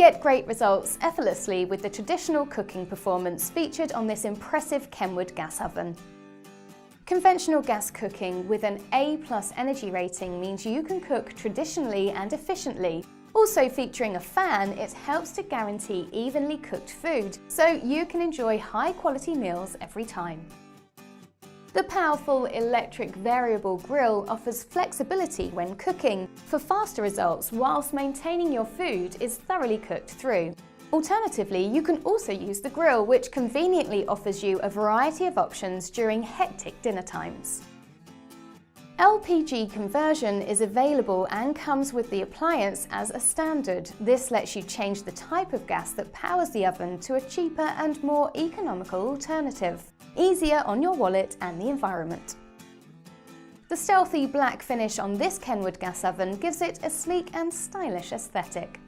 Get great results effortlessly with the traditional cooking performance featured on this impressive Kenwood gas oven. Conventional gas cooking with an A+ energy rating means you can cook traditionally and efficiently. Also featuring a fan, it helps to guarantee evenly cooked food, so you can enjoy high-quality meals every time. The powerful electric variable grill offers flexibility when cooking for faster results whilst maintaining your food is thoroughly cooked through. Alternatively, you can also use the grill, which conveniently offers you a variety of options during hectic dinner times. LPG conversion is available and comes with the appliance as a standard. This lets you change the type of gas that powers the oven to a cheaper and more economical alternative. Easier on your wallet and the environment. The stealthy black finish on this Kenwood gas oven gives it a sleek and stylish aesthetic.